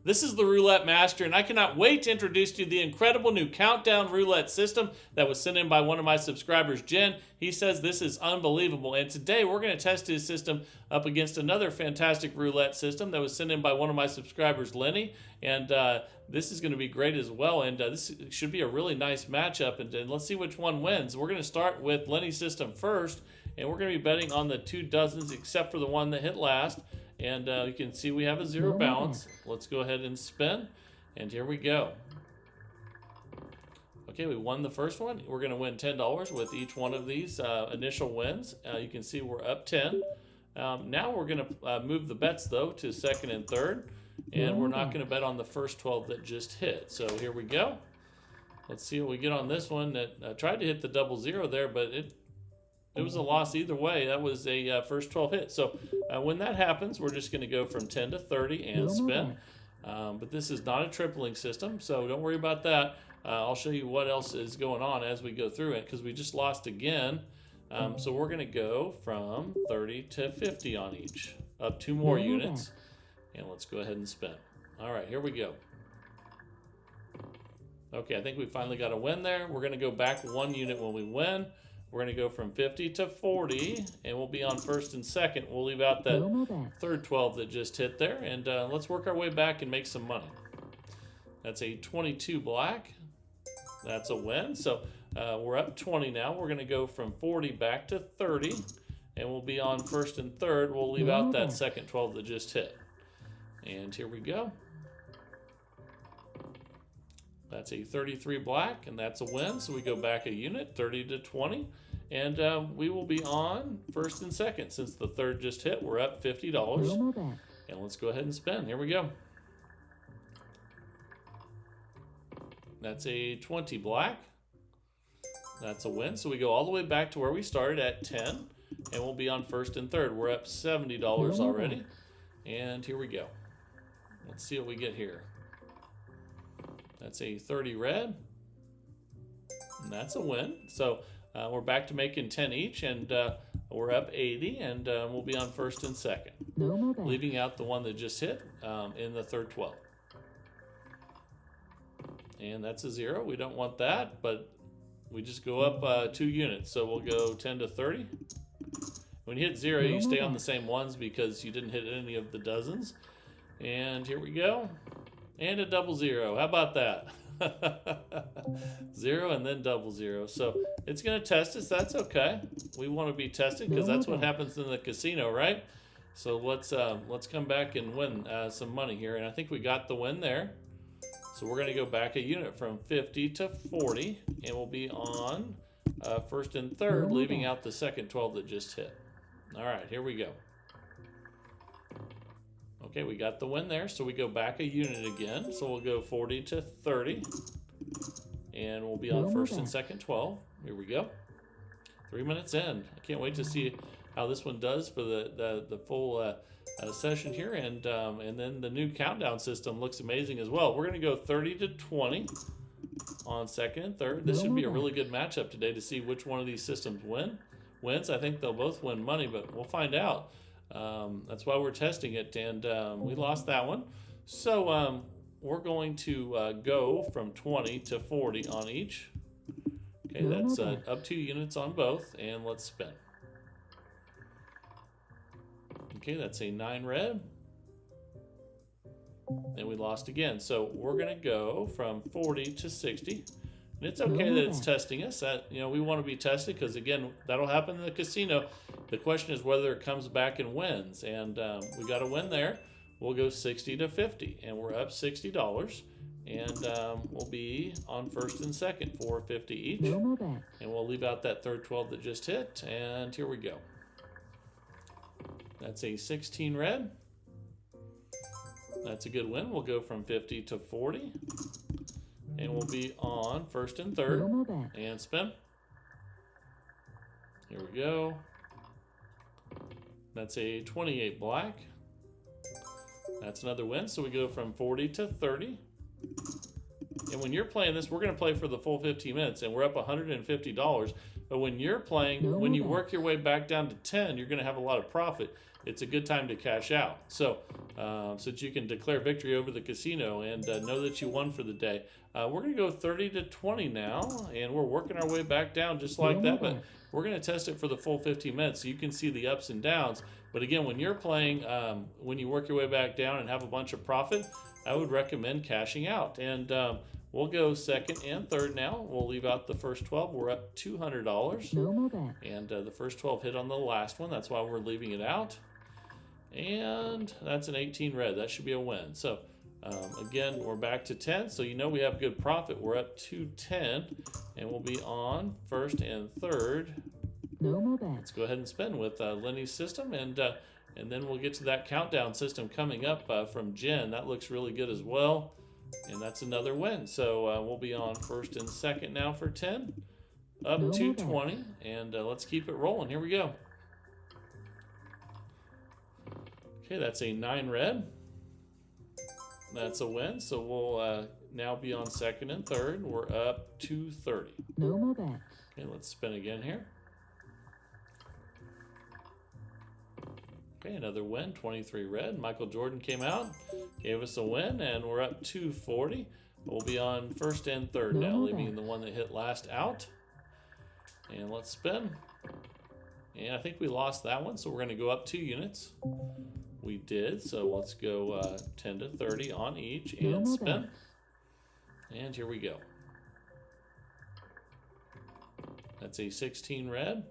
This is the Roulette Master, and I cannot wait to introduce to you the incredible new countdown roulette system that was sent in by one of my subscribers, Jen. He says this is unbelievable, and today we're going to test his system up against another fantastic roulette system that was sent in by one of my subscribers, Lenny, and this is going to be great as well, and this should be a really nice matchup, and let's see which one wins. We're going to start with Lenny's system first, and we're going to be betting on the 2 dozens except for the one that hit last. And you can see we have a 0 balance. Let's go ahead and spin. And here we go. Okay, we won the first one. We're going to win $10 with each one of these initial wins. You can see we're up 10. Now we're going to move the bets, though, to second and third. And we're not going to bet on the first 12 that just hit. So here we go. Let's see what we get on this one. That tried to hit the 00 there, but it was a loss either way. That was a first 12 hit. So when that happens, we're just going to go from 10 to 30 and spin. But this is not a tripling system, so don't worry about that. I'll show you what else is going on as we go through it, because we just lost again. So we're going to go from 30 to 50 on each, up 2 more units. And let's go ahead and spin. All right, here we go. Okay, I think we finally got a win there. We're going to go back 1 unit when we win. We're going to go from 50 to 40, and we'll be on first and second. We'll leave out that third 12 that just hit there, and let's work our way back and make some money. That's a 22 black. That's a win. So we're up 20 now. We're going to go from 40 back to 30, and we'll be on first and third. We'll leave out that second 12 that just hit. And here we go. That's a 33 black, and that's a win. So we go back a unit, 30 to 20. And we will be on first and second. Since the third just hit, we're up $50. And let's go ahead and spin. Here we go. That's a 20 black. That's a win. So we go all the way back to where we started at 10. And we'll be on first and third. We're up $70 already. And here we go. Let's see what we get here. That's a 30 red, and that's a win. So we're back to making 10 each, and we're up 80, and we'll be on first and second, leaving out the one that just hit in the third 12. And that's a 0. We don't want that, but we just go up 2 units. So we'll go 10 to 30. When you hit 0, you stay on the same ones because you didn't hit any of the dozens. And here we go. And a 00. How about that? 0 and then 00. So it's going to test us. That's okay. We want to be tested because that's what happens in the casino, right? So let's come back and win some money here. And I think we got the win there. So we're going to go back a unit from 50 to 40, and we'll be on first and third, leaving out the second 12 that just hit. All right, here we go. Okay, we got the win there, so we go back a unit again. So we'll go 40 to 30, and we'll be on first and second 12. Here we go. 3 minutes in. I can't wait to see how this one does for the full session here, and then the new countdown system looks amazing as well. We're going to go 30 to 20 on second and third. This should be a really good matchup today to see which one of these systems wins. I think they'll both win money, but we'll find out. That's why we're testing it, and we lost that one. So we're going to go from 20 to 40 on each. Okay, that's up 2 units on both, and let's spin. Okay, that's a 9 red. And we lost again. So we're going to go from 40 to 60. And it's okay that it's testing us. We want to be tested because, again, that'll happen in the casino. The question is whether it comes back and wins. And we got a win there. We'll go 60 to 50, and we're up $60. And we'll be on first and second for 50 each. And we'll leave out that third 12 that just hit. And here we go. That's a 16 red. That's a good win. We'll go from 50 to 40. And we'll be on first and third. And spin. Here we go. That's a 28 black. That's another win. So we go from 40 to 30. And when you're playing this, we're going to play for the full 15 minutes, and we're up $150. But when you're playing, when you work your way back down to 10, you're going to have a lot of profit. it's a good time to cash out. So so that you can declare victory over the casino and know that you won for the day. We're going to go 30 to 20 now, and we're working our way back down just like that, but we're going to test it for the full 15 minutes so you can see the ups and downs. But again, when you're playing, when you work your way back down and have a bunch of profit, I would recommend cashing out. And we'll go second and third now. We'll leave out the first 12. We're up $200. No more bets. And the first 12 hit on the last one. That's why we're leaving it out. And that's an 18 red. That should be a win. So again, we're back to 10. So you know we have good profit. We're up to 10. And we'll be on first and third. No more bets. Let's go ahead and spin with Lenny's system. And then we'll get to that countdown system coming up from Jen. That looks really good as well. And that's another win. So we'll be on first and second now for 10. Up No to more 20. And let's keep it rolling. Here we go. Okay, that's a 9 red. That's a win. So we'll now be on second and third. We're up to 30. No more bets. Okay, let's spin again here. Okay, another win, 23 red. Michael Jordan came out, gave us a win, and we're up to 40. We'll be on first and third now, leaving the one that hit last out. And let's spin. And I think we lost that one, so we're going to go up 2 units. We did, so let's go 10 to 30 on each and spin. And here we go. That's a 16 red.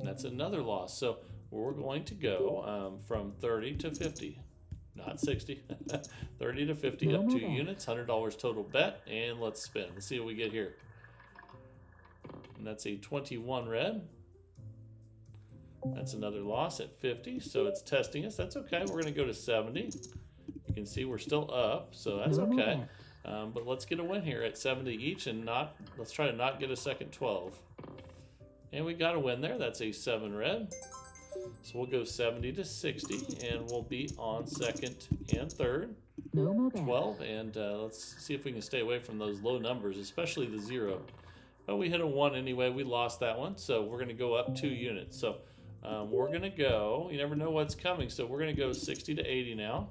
That's another loss. So we're going to go from 30 to 50. Not 60. 30 to 50 up 2 units. $100 total bet. And let's spin. Let's see what we get here. And that's a 21 red. That's another loss at 50. So it's testing us. That's okay. We're going to go to 70. You can see we're still up. So that's okay. But let's get a win here at 70 each and let's try to not get a second 12. And we got a win there. That's a 7 red. So we'll go 70 to 60, and we'll be on second and third. 12, and let's see if we can stay away from those low numbers, especially the 0. But we hit a 1 anyway. We lost that one, so we're going to go up 2 units. So we're going to go, you never know what's coming, so we're going to go 60 to 80 now.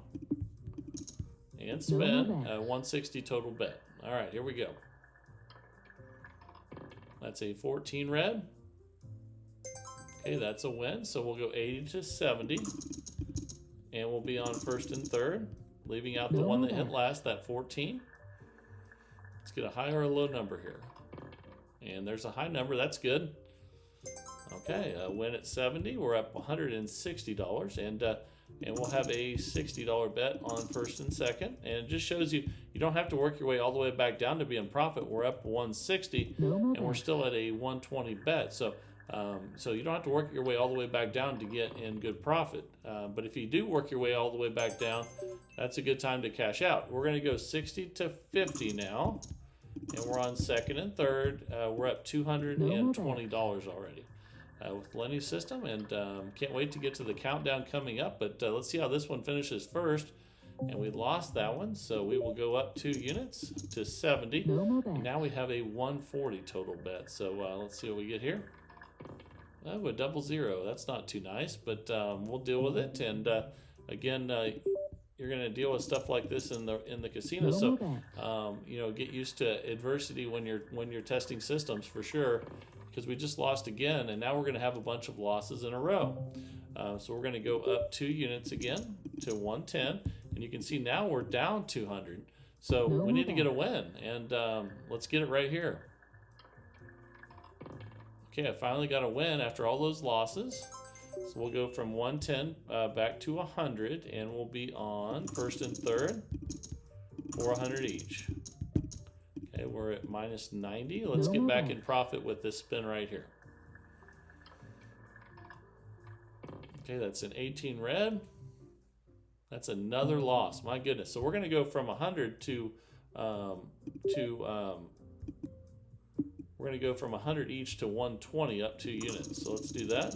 And spin, 160 total bet. All right, here we go. That's a 14 red. Okay, that's a win. So we'll go 80 to 70. And we'll be on first and third, leaving out the one that hit last, that 14. Let's get a high or a low number here. And there's a high number. That's good. Okay, win at 70. We're up $160. And we'll have a $60 bet on first and second. And it just shows you don't have to work your way all the way back down to be in profit. We're up 160, and we're still at a 120 bet. So you don't have to work your way all the way back down to get in good profit. But if you do work your way all the way back down, that's a good time to cash out. We're going to go 60 to 50 now, and we're on second and third. We're up $220 already with Lenny's system, and can't wait to get to the countdown coming up. But let's see how this one finishes first. And we lost that one, so we will go up 2 units to 70. And now we have a 140 total bet. So let's see what we get here. Oh, a 0-0. That's not too nice, but we'll deal with it. And again, you're going to deal with stuff like this in the casino. So get used to adversity when you're testing systems for sure. Because we just lost again, and now we're going to have a bunch of losses in a row. So we're going to go up 2 units again to 110, and you can see now we're down 200. So we need to get a win, and let's get it right here. Okay, I finally got a win after all those losses. So we'll go from 110 back to 100, and we'll be on first and third for 100 each. Okay, we're at minus 90. Let's get back in profit with this spin right here. Okay, that's an 18 red. That's another loss. My goodness. So we're going to go from 100 to we're going to go from 100 each to 120 up 2 units. So let's do that.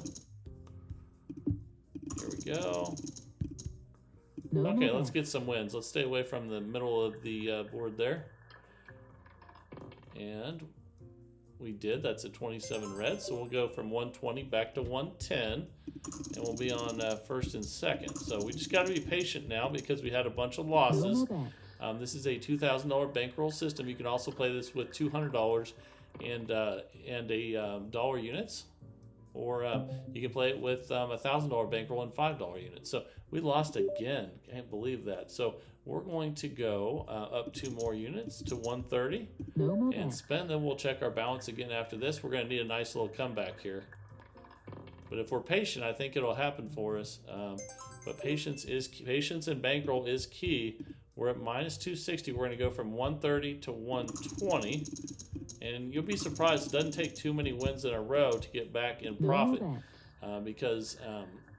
Here we go. Okay, let's get some wins. Let's stay away from the middle of the board there. And We did. That's a 27 red. So we'll go from 120 back to 110. And we'll be on first and second. So we just got to be patient now because we had a bunch of No losses. more bets. This is a $2,000 bankroll system. You can also play this with $200 and a dollar units. Or you can play it with $1,000 bankroll and $5 units. So we lost again. Can't believe that. So we're going to go up 2 more units to 130 No more and bets. spend. Then we'll check our balance again after this. We're going to need a nice little comeback here. But if we're patient, I think it'll happen for us. But patience and bankroll is key. We're at minus 260. We're going to go from 130 to 120. And you'll be surprised, it doesn't take too many wins in a row to get back in No more profit. bets. Because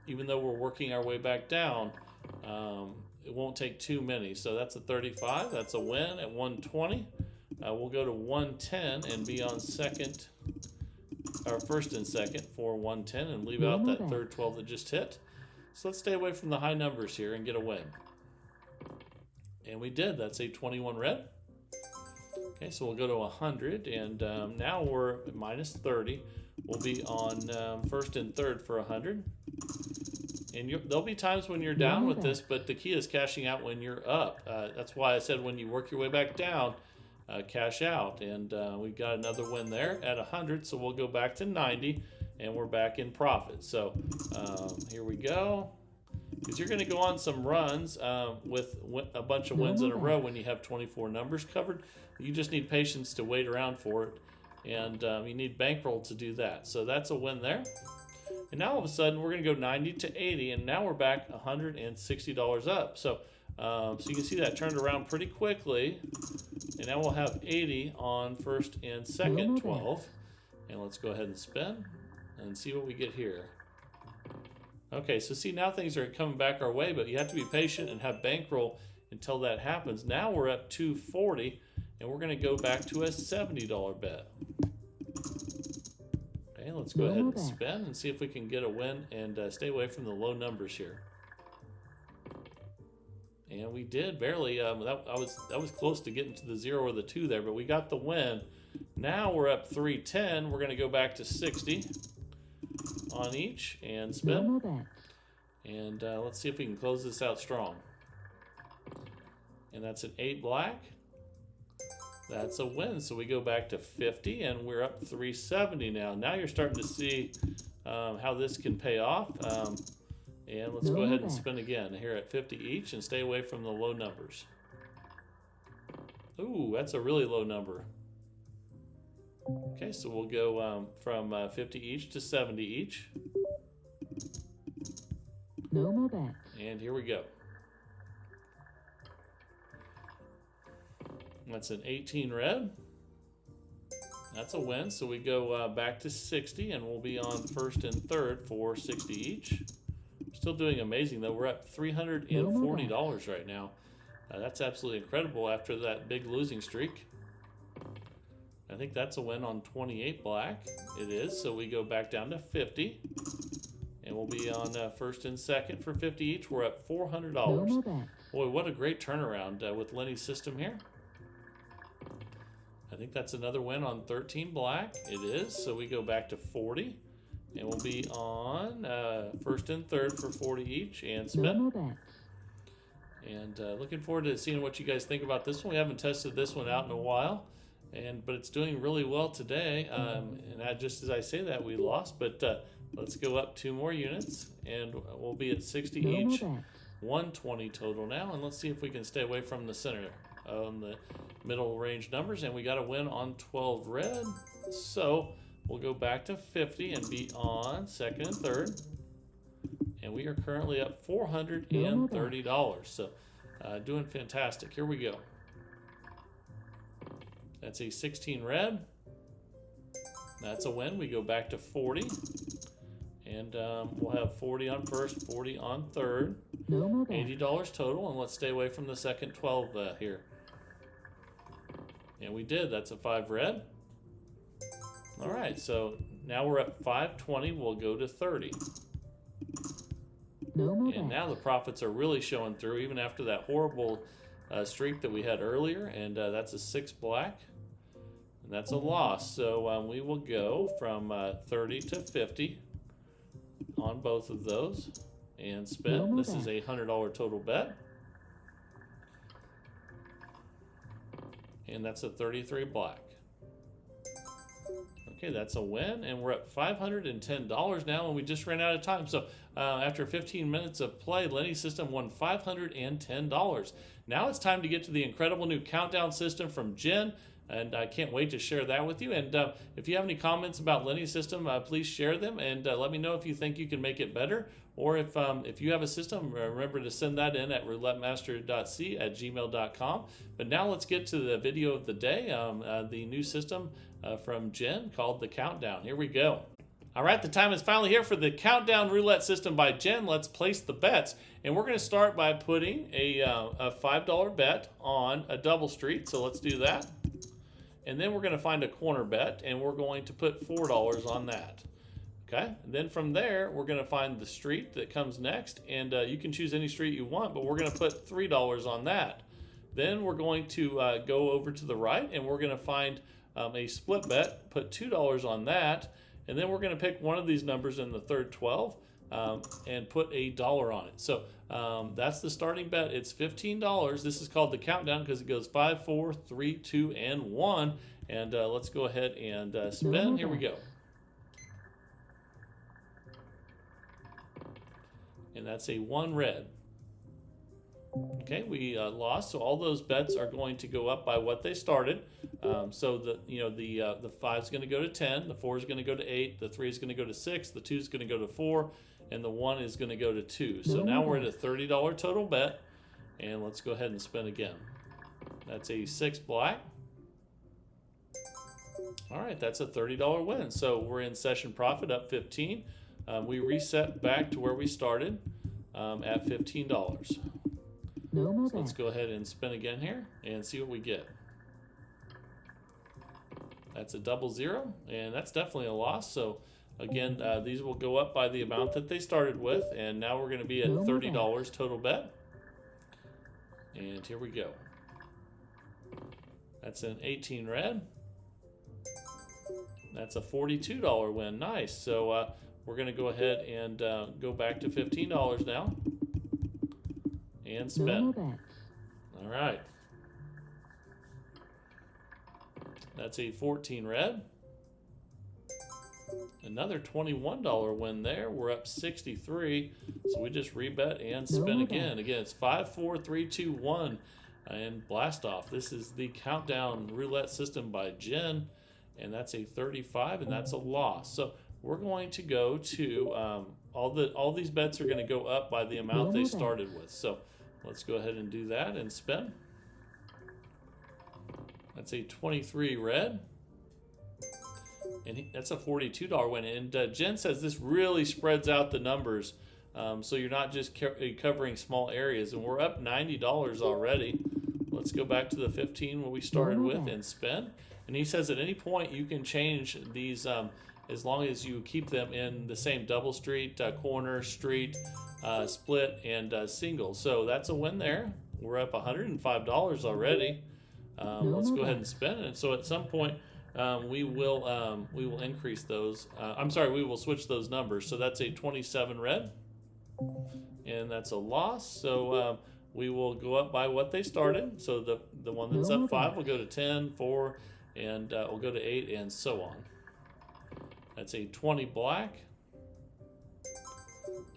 even though we're working our way back down, it won't take too many. So that's a 35. That's a win at 120. We'll go to 110 and be on second, or first and second for 110 and leave out that third 12 that just hit. So let's stay away from the high numbers here and get a win. And we did. That's a 21 red. Okay, so we'll go to 100, and now we're at minus 30. We'll be on first and third for 100. And there'll be times when you're down with this, but the key is cashing out when you're up. That's why I said when you work your way back down, cash out. And we've got another win there at 100, so we'll go back to 90, and we're back in profit. So here we go. Because you're going to go on some runs with a bunch of wins in a row when you have 24 numbers covered. You just need patience to wait around for it, and you need bankroll to do that. So that's a win there. And now all of a sudden we're going to go 90 to 80, and now we're back $160 up. So you can see that turned around pretty quickly, and now we'll have 80 on first and second 12. And let's go ahead and spin and see what we get here. Okay, so see, now things are coming back our way, but you have to be patient and have bankroll until that happens. Now we're up 240, and we're going to go back to a $70 bet. Okay, let's go ahead and spin and see if we can get a win and stay away from the low numbers here. And we did barely. That was close to getting to the 0 or the 2 there, but we got the win. Now we're up 310. We're going to go back to 60 on each and spin. No more bets. And let's see if we can close this out strong. And that's an 8 black. That's a win. So we go back to 50, and we're up 370 now. Now you're starting to see how this can pay off. And let's go ahead and spin again here at 50 each and stay away from the low numbers. Ooh, that's a really low number. Okay, so we'll go from 50 each to 70 each. No more bets. And here we go. That's an 18 red. That's a win. So we go back to 60, and we'll be on first and third for 60 each. Still doing amazing, though. We're at $340 right now. That's absolutely incredible after that big losing streak. I think that's a win on 28 black. It is. So we go back down to 50. And we'll be on first and second for 50 each. We're at $400. No more bets. Boy, what a great turnaround with Lenny's system here. I think that's another win on 13 black. It is. So we go back to 40. And we'll be on first and third for 40 each and spin. No more bets. And looking forward to seeing what you guys think about this one. We haven't tested this one out in a while. But it's doing really well today. And just as I say that, we lost. But let's go up 2 more units. And we'll be at 60 each. 120 total now. And let's see if we can stay away from the center on the middle range numbers. And we got a win on 12 red. So we'll go back to 50 and be on second and third. And we are currently up $430. So doing fantastic. Here we go. That's a 16 red. That's a win. We go back to 40. And we'll have 40 on first, 40 on third. No more bets. $80 total. And let's stay away from the second 12 here. And we did. That's a 5 red. All right. So now we're at 520. We'll go to 30. No more And bets. now the profits are really showing through, even after that horrible streak that we had earlier. And that's a 6 black. That's a loss. So we will go from 30 to 50 on both of those and spin. This is a $100 total bet. And that's a 33 black. Okay, that's a win, and we're at $510 now, and we just ran out of time. So after 15 minutes of play, Lenny's system won $510. Now it's time to get to the incredible new countdown system from Jen, and I can't wait to share that with you. And if you have any comments about Lenny's system, please share them, and let me know if you think you can make it better, or if you have a system, remember to send that in at roulettemaster.c@gmail.com. But now let's get to the video of the day, the new system from Jen called the Countdown. Here we go. All right, the time is finally here for the Countdown Roulette system by Jen. Let's place the bets. And we're going to start by putting a $5 bet on a double street. So let's do that. And then we're going to find a corner bet, and we're going to put $4 on that. Okay, and then from there, we're going to find the street that comes next. And you can choose any street you want, but we're going to put $3 on that. Then we're going to go over to the right, and we're going to find a split bet, put $2 on that, and then we're going to pick one of these numbers in the third 12 and put $1 on it. So that's the starting bet. It's $15. This is called the Countdown because it goes 5, 4, 3, 2, and 1. And let's go ahead and spin. Here we go. And that's a 1 red. Okay, we lost, so all those bets are going to go up by what they started. So the 5 is going to go to 10, the 4 is going to go to 8, the 3 is going to go to 6, the 2 is going to go to 4, and the 1 is going to go to 2. So now we're at a $30 total bet, and let's go ahead and spin again. That's a 6 black. All right, that's a $30 win. So we're in session profit, up 15. We reset back to where we started at $15. So let's go ahead and spin again here and see what we get. That's a 00, and that's definitely a loss. So again, these will go up by the amount that they started with, and now we're going to be at $30 total bet. And here we go. That's an 18 red. That's a $42 win. Nice. So we're going to go ahead and go back to $15 now. And spin. All right. That's a 14 red. Another $21 win there. We're up 63. So we just rebet and spin again. Again, it's 5, 4, 3, 2, 1. And blast off. This is the Countdown Roulette system by Jen. And that's a 35, and that's a loss. So we're going to go to all these bets are going to go up by the amount they started with. So let's go ahead and do that and spin. That's a 23 red. And that's a $42 win. And Jen says this really spreads out the numbers. So you're not just covering small areas. And we're up $90 already. Let's go back to the 15 what we started with and spin. And he says at any point you can change these as long as you keep them in the same double street, corner, street, split, and single. So that's a win there. We're up $105 already. Let's go ahead and spin it. And so at some point we will increase those. We will switch those numbers. So that's a 27 red, and that's a loss. So we will go up by what they started. So the one that's up 5 will go to 10, 4, and we'll go to 8, and so on. That's a 20 black,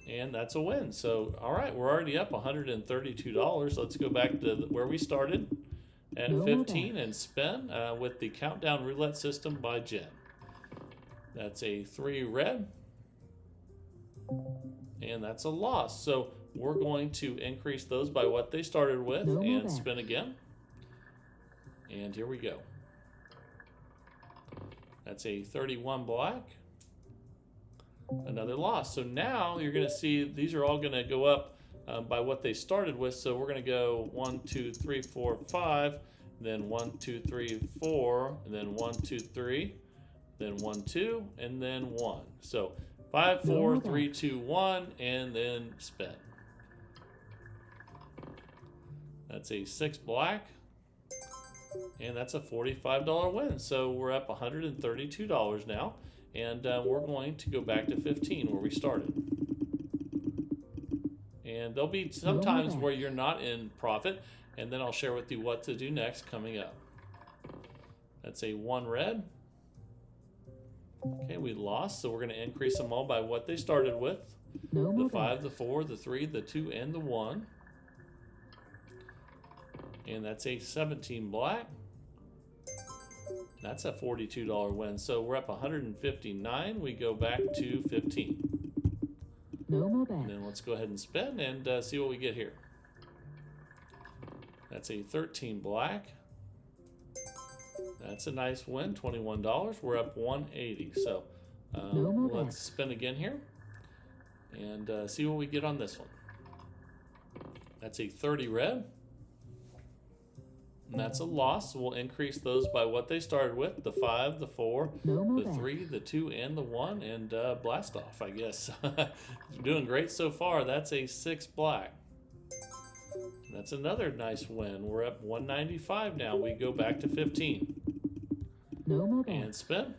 and that's a win. So, all right, we're already up $132. Let's go back to where we started at 15 and spin with the Countdown Roulette system by Jen. That's a 3 red, and that's a loss. So we're going to increase those by what they started with and spin again. And here we go. That's a 31 black. Another loss. So now you're going to see these are all going to go up by what they started with. So we're going to go 1, 2, 3, 4, 5, then 1, 2, 3, 4, and then 1, 2, 3, then 1, 2, and then 1. So 5, 4, 3, 2, 1, and then spin. That's a 6 black. And that's a $45 win. So we're up $132 now. And we're going to go back to 15 where we started. And there'll be some times where you're not in profit. And then I'll share with you what to do next coming up. That's a 1 red. Okay, we lost. So we're going to increase them all by what they started with. The 5, the 4, the 3, the 2, and the 1. And that's a 17 black. That's a $42 win. So we're up 159. We go back to 15. No more bets. And then let's go ahead and spin and see what we get here. That's a 13 black. That's a nice win, $21. We're up 180. So let's spin again here and see what we get on this one. That's a 30 red. And that's a loss. So we'll increase those by what they started with. The 5, the 4, the 3, the 2, and the 1. And blast off, I guess. Doing great so far. That's a 6 black. That's another nice win. We're up 195 now. We go back to 15. No more bets. And spin.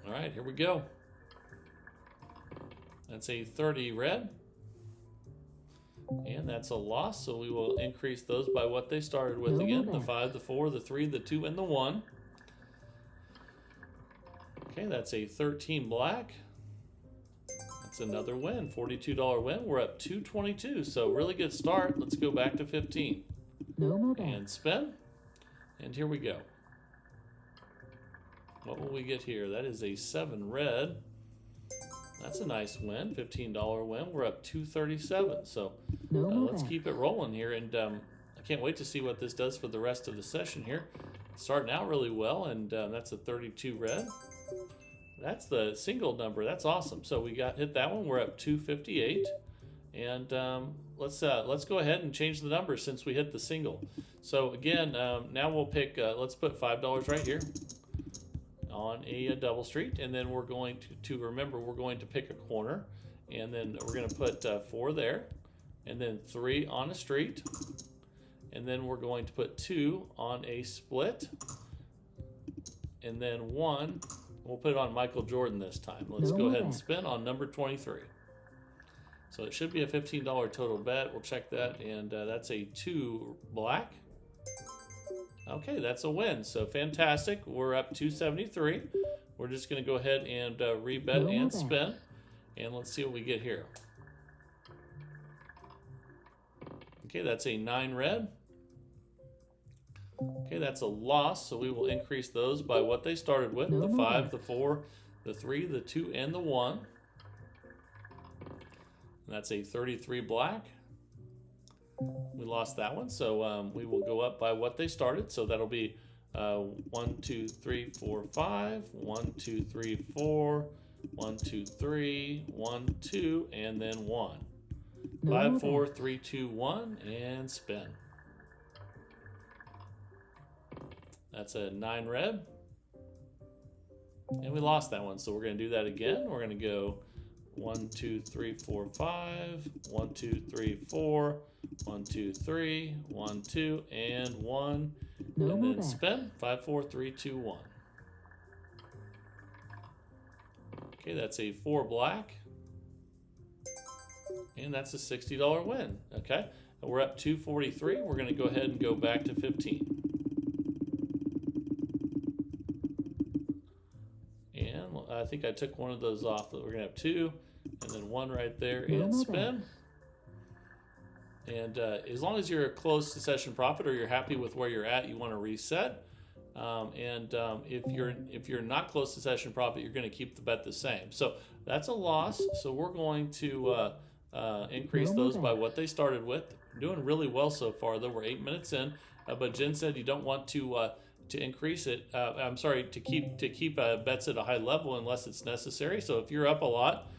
All right, here we go. That's a 30 red. And that's a loss, so we will increase those by what they started with again. The 5, the 4, the 3, the 2, and the 1. Okay, that's a 13 black. That's another win, $42 win. We're up 222, so really good start. Let's go back to 15. No more bets. And spin. And here we go. What will we get here? That is a 7 red. That's a nice win, $15 win. We're up 237. So let's keep it rolling here. And I can't wait to see what this does for the rest of the session here. Starting out really well, and that's a 32 red. That's the single number. That's awesome. So we hit that one. We're up 258. And let's go ahead and change the number since we hit the single. So again, now we'll pick, let's put $5 right here on a double street, and then we're going to remember we're going to pick a corner, and then we're going to put 4 there, and then 3 on a street, and then we're going to put 2 on a split, and then 1 we'll put it on Michael Jordan this time. Let's go ahead and spin on number 23. So it should be a $15 total bet. We'll check that, and that's a 2 black. Okay, that's a win. So fantastic. We're up 273. We're just going to go ahead and rebet and spin. And let's see what we get here. Okay, that's a 9 red. Okay, that's a loss. So we will increase those by what they started with. The 5, the 4, the 3, the 2, and the 1. And that's a 33 black. We lost that one, so we will go up by what they started. So that'll be 1, 2, 3, 4, 5, 1, 2, 3, 4, 1, 2, 3, 1, 2, and then 1. 5, 4, 3, 2, 1, and spin. That's a 9 red. And we lost that one, so we're going to do that again. We're going to go 1, 2, 3, 4, 5, 1, 2, 3, 4, 1, 2, 3, 1, 2, and 1. And then spin. 5, 4, 3, 2, 1. Okay, that's a 4 black. And that's a $60 win. Okay, and we're up 243. We're going to go ahead and go back to 15. And I think I took one of those off. We're going to have 2. And then 1 right there, and spin. And as long as you're close to session profit or you're happy with where you're at, you want to reset. If you're not close to session profit, you're going to keep the bet the same. So that's a loss. So we're going to increase those by what they started with. Doing really well so far, though. We're 8 minutes in. But Jen said you don't want to increase it. I'm sorry, to keep bets at a high level unless it's necessary. So if you're up a lot,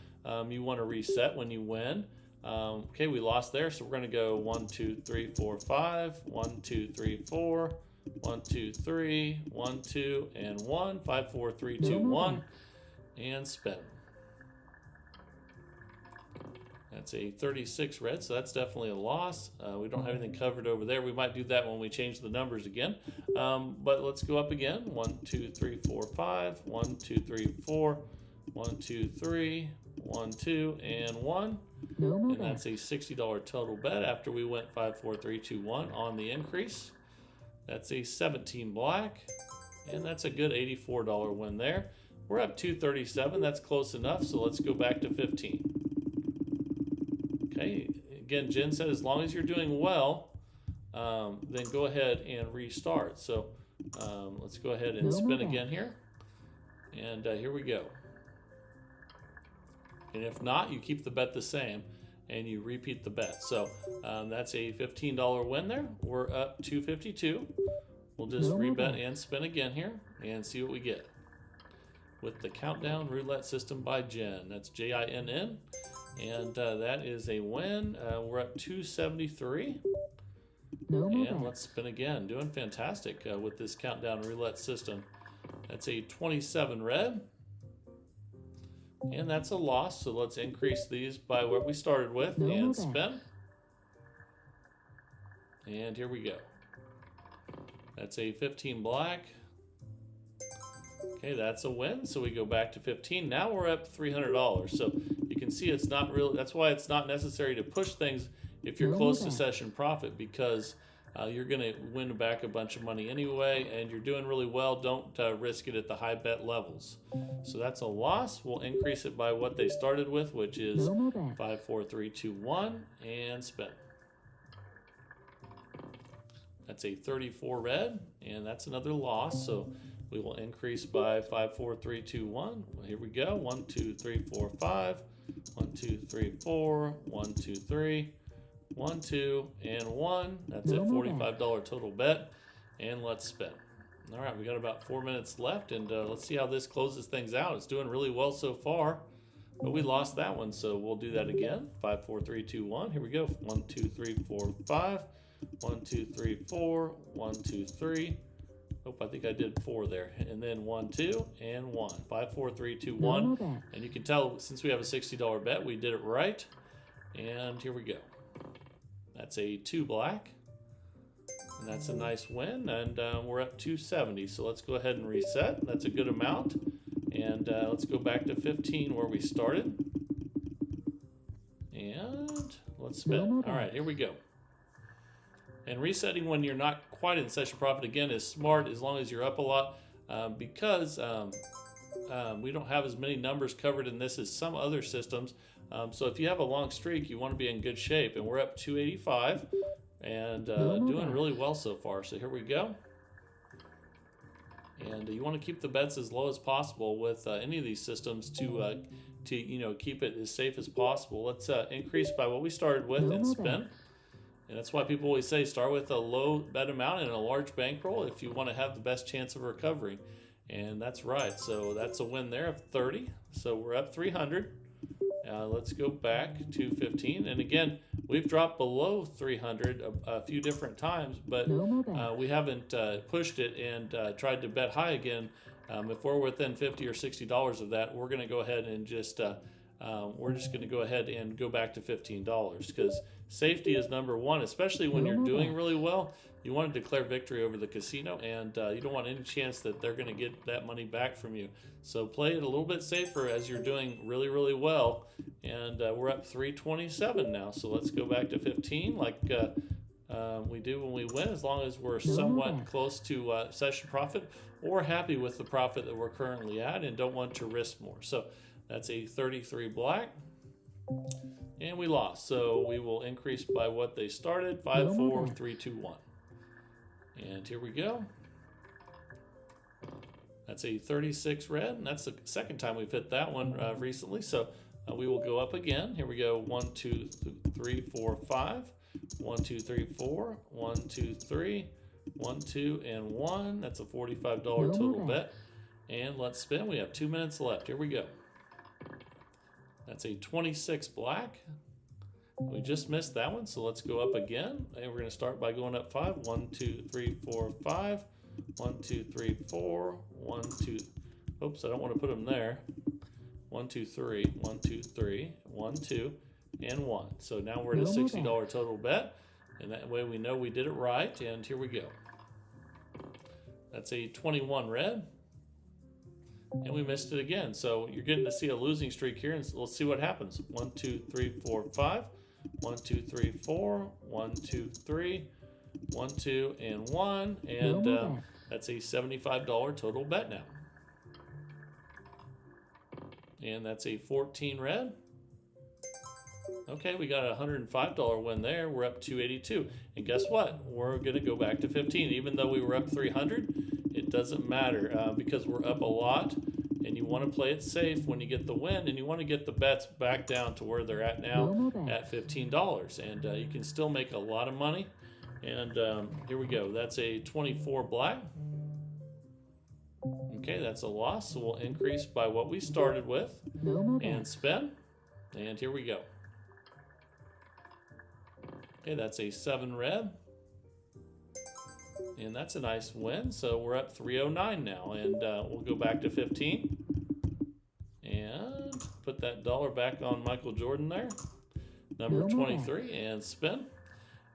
you want to reset when you win. Okay, we lost there, so we're going to go 1, 2, 3, 4, 5, 1, 2, 3, 4, 1, 2, 3, 1, 2, and 1. 5, 4, 3, 2, 1, and spin. That's a 36 red, so that's definitely a loss. We don't have anything covered over there. We might do that when we change the numbers again. But let's go up again. 1, 2, 3, 4, 5. 1, 2, 3, 4. 1, 2, 3. 1, 2, and 1. No more And that's bets. a $60 total bet after we went 5, 4, 3, 2, 1 on the increase. That's a 17 black. And that's a good $84 win there. We're up 237. That's close enough. So let's go back to 15. Okay. Again, Jen said as long as you're doing well, then go ahead and restart. So let's go ahead and No more spin bet. again here. And here we go. And if not, you keep the bet the same and you repeat the bet. So that's a $15 win there. We're up 252. We'll just No more rebet bet. and spin again here and see what we get. With the countdown roulette system by Jen. That's Jinn. And that is a win. We're up 273. No more And let's bets. spin again. Doing fantastic with this countdown roulette system. That's a 27 red. And that's a loss. So let's increase these by what we started with No more and bets. spin. And here we go. That's a 15 black. Okay, that's a win. So we go back to 15. Now we're up $300. So you can see it's not really, that's why it's not necessary to push things if you're No close to more session profit, because you're going to win back a bunch of money anyway, and you're doing really well. Don't risk it at the high bet levels. So that's a loss. We'll increase it by what they started with, which is No more bets. 5, 4, 3, 2, 1, and spin. That's a 34 red, and that's another loss. So we will increase by 5, 4, 3, 2, 1. Here we go. 1, 2, 3, 4, 5. 1, 2, 3, 4. 1, 2, 3. 1, 2, and 1. That's a No more $45 total bet. And let's spin. All right, we got about 4 minutes left, and let's see how this closes things out. It's doing really well so far, but we lost that one, so we'll do that again. 5, 4, 3, 2, 1. Here we go. 1, 2, 3, 4, 5. 1, 2, 3, 4. 1, 2, 3. Oh, I think I did 4 there. And then 1, 2, and 1. 5, 4, 3, 2, No 1. more bets. And you can tell since we have a $60 bet, we did it right. And here we go. That's a 2 black. And that's a nice win. And we're up 270. So let's go ahead and reset. That's a good amount. And let's go back to 15 where we started. And let's No spin. more All right, bets. here we go. And resetting when you're not quite in session profit again is smart as long as you're up a lot, because we don't have as many numbers covered in this as some other systems. So if you have a long streak, you want to be in good shape. And we're up 285 and No more doing bets. really well so far. So here we go. And you want to keep the bets as low as possible with any of these systems to keep it as safe as possible. Let's increase by what we started with No and more spin. bets. And that's why people always say start with a low bet amount and a large bankroll if you want to have the best chance of recovery. And that's right. So that's a win there of 30. So we're up 300. Let's go back to 15. And again, we've dropped below 300 a few different times, but No more bets. we haven't pushed it and tried to bet high again. If we're within $50 or $60 of that, we're going to go ahead and just go ahead and go back to $15 because safety is number one, especially when No you're more doing bets. really well. You want to declare victory over the casino, and you don't want any chance that they're going to get that money back from you. So play it a little bit safer as you're doing really, really well. And we're up 327 now. So let's go back to 15 like we do when we win, as long as we're No more somewhat bets. close to session profit or happy with the profit that we're currently at and don't want to risk more. So that's a 33 black. And we lost. So we will increase by what they started. 5, No more 4, bets. 3, 2, 1. And here we go. That's a 36 red, and that's the second time we've hit that one recently. So we will go up again. Here we go. 1, 2, 3, 4, 5. 1, 2, 3, 4. 1, 2, 3. 1, 2, and 1. That's a $45 No more total bets. bet. And let's spin. We have 2 minutes left. Here we go. That's a 26 black. We just missed that one, so let's go up again. And we're going to start by going up 5. 1, 2, 3, 4, 5. 1, 2, 3, 4. 1, 2. Oops, I don't want to put them there. 1, 2, 3. 1, 2, 3. 1, 2. and 1. So now we're at a No more $60 total bet. And that way we know we did it right. And here we go. That's a 21 red. And we missed it again. So you're getting to see a losing streak here. And let's see what happens. 1, 2, 3, 4, 5. 1, 2, 3, 4. 1, 2, 3. 1, 2, and 1. And that's a $75 total bet now. And that's a 14 red. Okay, we got a $105 win there. We're up 282. And guess what? We're going to go back to 15. Even though we were up 300, it doesn't matter because we're up a lot. And you want to play it safe when you get the win. And you want to get the bets back down to where they're at now at $15. And you can still make a lot of money. And here we go. That's a 24 black. Okay, that's a loss. So we'll increase by what we started with. And spin. And here we go. Okay, that's a 7 red. And that's a nice win. So we're up 309 now. And we'll go back to 15. And put that dollar back on Michael Jordan there. Number 23. And spin.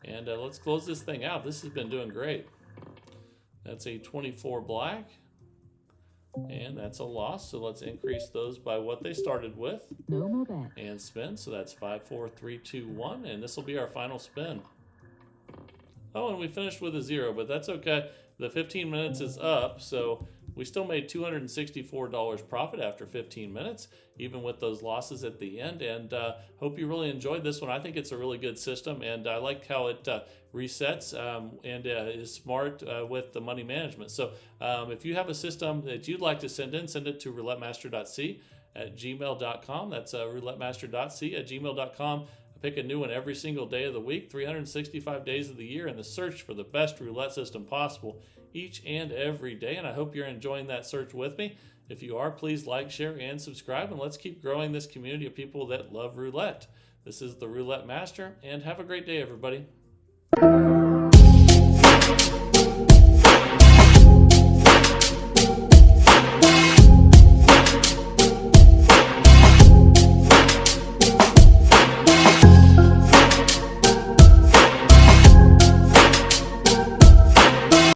And let's close this thing out. This has been doing great. That's a 24 black. And that's a loss. So let's increase those by what they started with. And spin. So that's 5, 4, 3, 2, 1. And this will be our final spin. Oh, and we finished with a 0, but that's okay. The 15 minutes is up, so we still made $264 profit after 15 minutes, even with those losses at the end. And hope you really enjoyed this one. I think it's a really good system, and I like how it resets and is smart with the money management. So if you have a system that you'd like to send in, send it to roulettemaster.c@gmail.com. That's roulettemaster.c@gmail.com. Pick a new one every single day of the week, 365 days of the year, in the search for the best roulette system possible each and every day. And I hope you're enjoying that search with me. If you are, please like, share, and subscribe. And let's keep growing this community of people that love roulette. This is the Roulette Master, and have a great day, everybody.